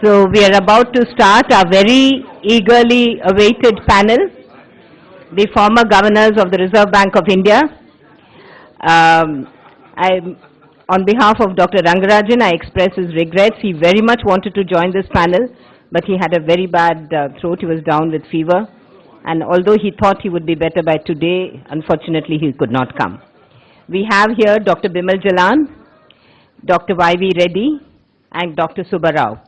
So we are about to start our very eagerly awaited panel, the former governors of the Reserve Bank of India. On behalf of Dr. Rangarajan, I express his regrets. He very much wanted to join this panel, but he had a very bad throat. He was down with fever. And although he thought he would be better by today, unfortunately he could not come. We have here Dr. Bimal Jalan, Dr. Y.V. Reddy, and Dr. Subba Rao,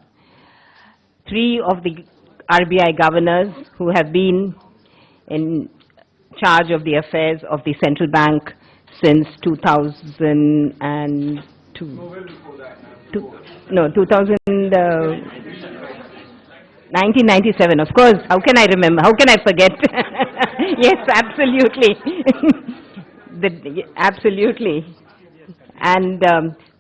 three of the RBI governors who have been in charge of the affairs of the central bank since 2002. No, 1997, of course. How can I remember? How can I forget? Yes, absolutely. Absolutely. And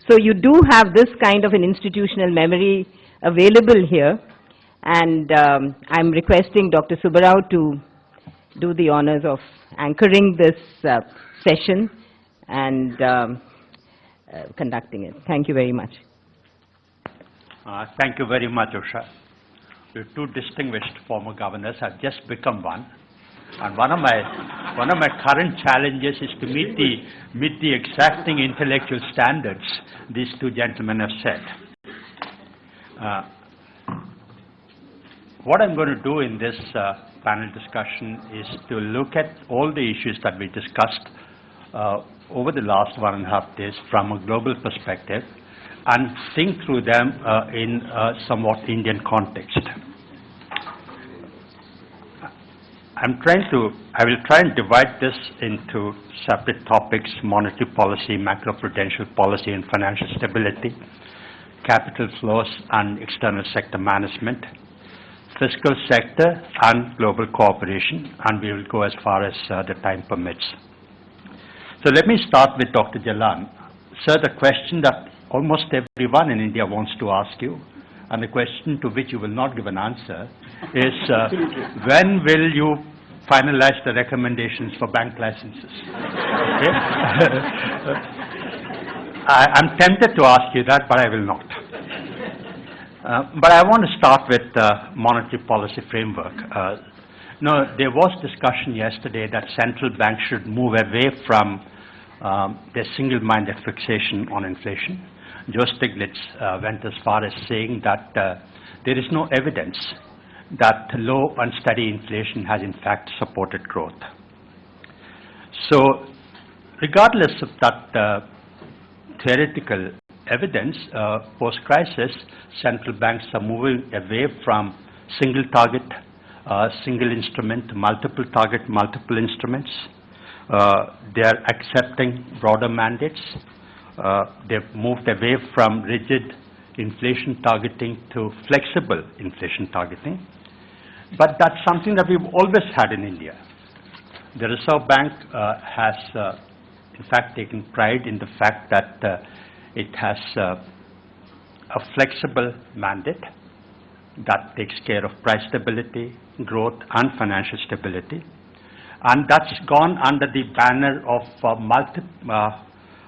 so you do have this kind of an institutional memory available here. And I'm requesting Dr. Subba Rao to do the honors of anchoring this session and conducting it. Thank you very much. Thank you very much, Usha. Your two distinguished former governors have just become one, and one of my current challenges is to meet the exacting intellectual standards these two gentlemen have set. What I'm going to do in this panel discussion is to look at all the issues that we discussed over the last 1.5 days from a global perspective and think through them in a somewhat Indian context. I will try and divide this into separate topics: monetary policy, macroprudential policy and financial stability, capital flows and external sector management, fiscal sector and global cooperation, and we will go as far as the time permits. So let me start with Dr. Jalan. Sir, the question that almost everyone in India wants to ask you, and the question to which you will not give an answer, is when will you finalize the recommendations for bank licenses? Okay? I'm tempted to ask you that, but I will not. But I want to start with monetary policy framework. There was discussion yesterday that central banks should move away from their single-minded fixation on inflation. Joe Stiglitz went as far as saying that there is no evidence that low and steady inflation has in fact supported growth. So regardless of that theoretical evidence, post-crisis, central banks are moving away from single target, single instrument, multiple target, multiple instruments. They are accepting broader mandates. They've moved away from rigid inflation targeting to flexible inflation targeting. But that's something that we've always had in India. The Reserve Bank has, in fact, taken pride in the fact that it has a flexible mandate that takes care of price stability, growth, and financial stability. And that's gone under the banner of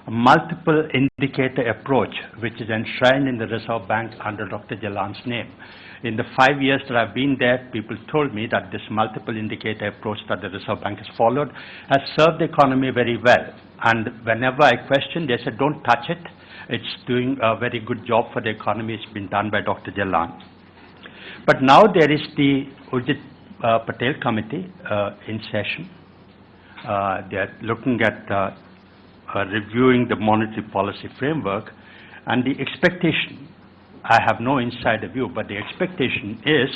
multiple indicator approach, which is enshrined in the Reserve Bank under Dr. Jalan's name. In the 5 years that I've been there, people told me that this multiple indicator approach that the Reserve Bank has followed has served the economy very well. And whenever I questioned, they said, don't touch it. It's doing a very good job for the economy. It's been done by Dr. Jalan. But now there is the Urjit Patel Committee in session. They are looking at reviewing the monetary policy framework, and the expectation, I have no insider view, but the expectation is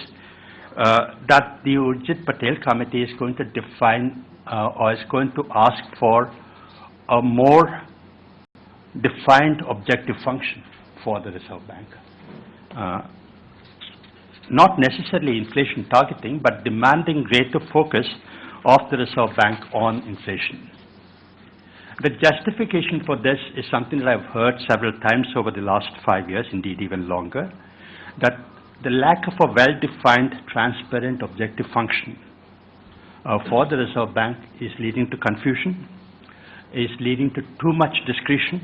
that the Urjit Patel Committee is going to define or is going to ask for a more defined objective function for the Reserve Bank. Not necessarily inflation targeting, but demanding greater focus of the Reserve Bank on inflation. The justification for this is something that I've heard several times over the last 5 years, indeed even longer, that the lack of a well-defined, transparent, objective function for the Reserve Bank is leading to confusion, is leading to too much discretion,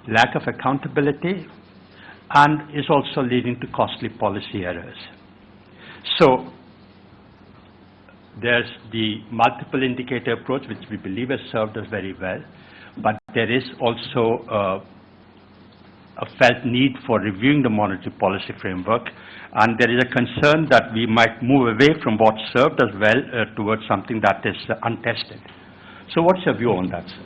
lack of accountability, and is also leading to costly policy errors. So there's the multiple indicator approach, which we believe has served us very well, but there is also a felt need for reviewing the monetary policy framework, and there is a concern that we might move away from what served us well towards something that is untested. So what's your view on that, sir?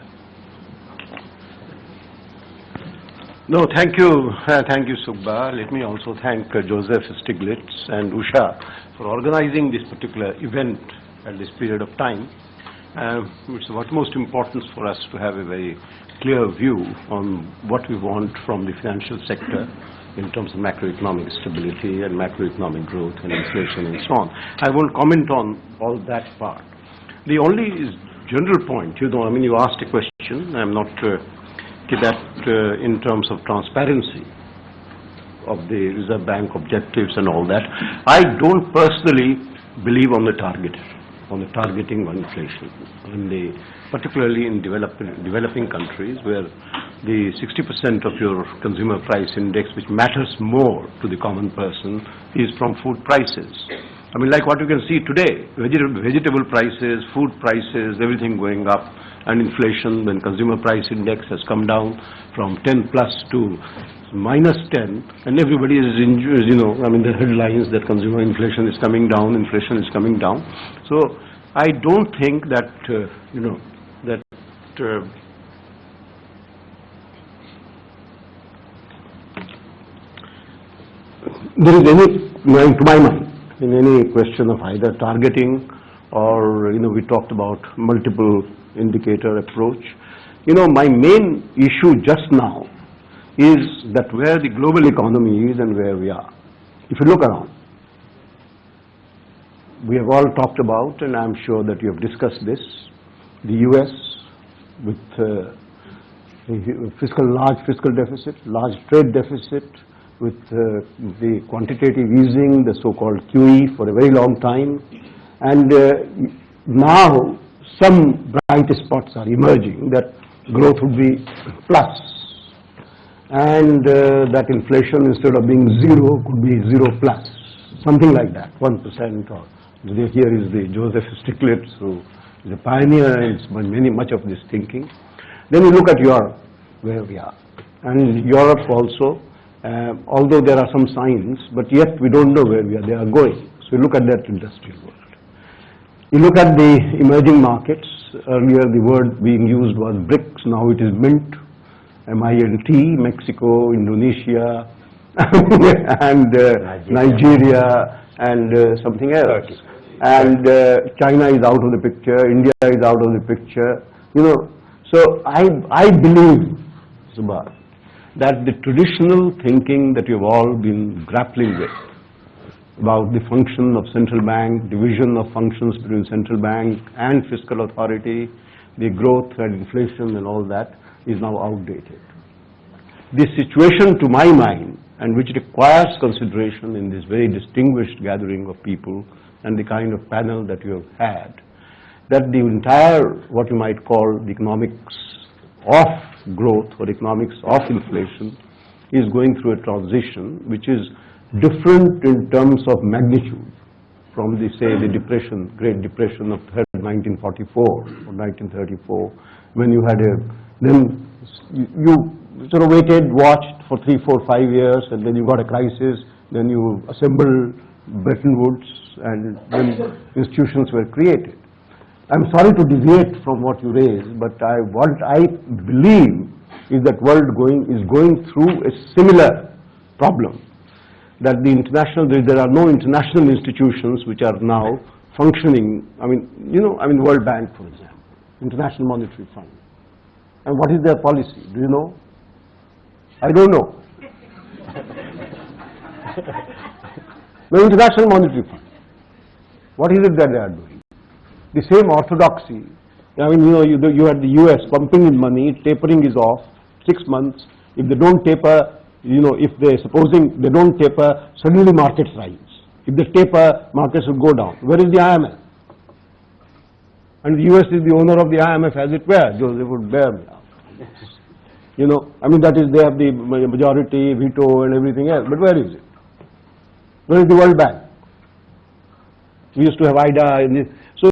No, thank you. Thank you, Subba. Let me also thank Joseph Stiglitz and Usha for organizing this particular event at this period of time. It's of utmost importance for us to have a very clear view on what we want from the financial sector in terms of macroeconomic stability and macroeconomic growth and inflation and so on. I won't comment on all that part. The only general point, I mean, you asked a question. I'm not that in terms of transparency of the Reserve Bank objectives and all that. I don't personally believe on the targeting of inflation, particularly in developing countries where the 60% of your consumer price index, which matters more to the common person, is from food prices. I mean, like what you can see today, vegetable prices, food prices, everything going up, and inflation, when consumer price index has come down from 10 plus to -10, and everybody is, I mean, the headlines that consumer inflation is coming down, inflation is coming down. So I don't think that, there is any, to my mind, in any question of either targeting or, we talked about multiple indicator approach. My main issue just now is that where the global economy is and where we are. If you look around, we have all talked about, and I'm sure that you have discussed this, the US with large fiscal deficit, large trade deficit, with the quantitative easing, the so-called QE for a very long time, and now some bright spots are emerging that growth would be plus, and that inflation, instead of being 0, could be 0 plus, something like that, 1%. Or here is the Joseph Stiglitz, who is a pioneer in much of this thinking. Then you look at Europe, where we are, and Europe also, although there are some signs, but yet we don't know where they are going. So you look at that industrial world. You look at the emerging markets. Earlier the word being used was BRICS, now it is MINT, M-I-N-T, Mexico, Indonesia, and Nigeria, and something else. And China is out of the picture, India is out of the picture. So I believe, Subha, that the traditional thinking that you've all been grappling with about the function of central bank, division of functions between central bank and fiscal authority, the growth and inflation and all that, is now outdated. This situation, to my mind, and which requires consideration in this very distinguished gathering of people and the kind of panel that you have had, that the entire, what you might call the economics of growth or economics of inflation, is going through a transition which is different in terms of magnitude from the, say, the depression, Great Depression of 1944 or 1934, when you had then you sort of waited, watched for 3, 4, 5 years, and then you got a crisis, then you assembled Bretton Woods, and then institutions were created. I'm sorry to deviate from what you raised, but what I believe is that world is going through a similar problem. That there are no international institutions which are now functioning. I mean, World Bank, for example, International Monetary Fund. And what is their policy? Do you know? I don't know. The International Monetary Fund. What is it that they are doing? The same orthodoxy. I mean, you had the US pumping in money, tapering is off, 6 months. If they don't taper, supposing they don't taper, suddenly markets rise. If they taper, markets will go down. Where is the IMF? And the US is the owner of the IMF, as it were. Joseph would bear me out. You know, I mean, that is, they have the majority, veto and everything else, but where is it? Where is the World Bank? We used to have IDA in this. So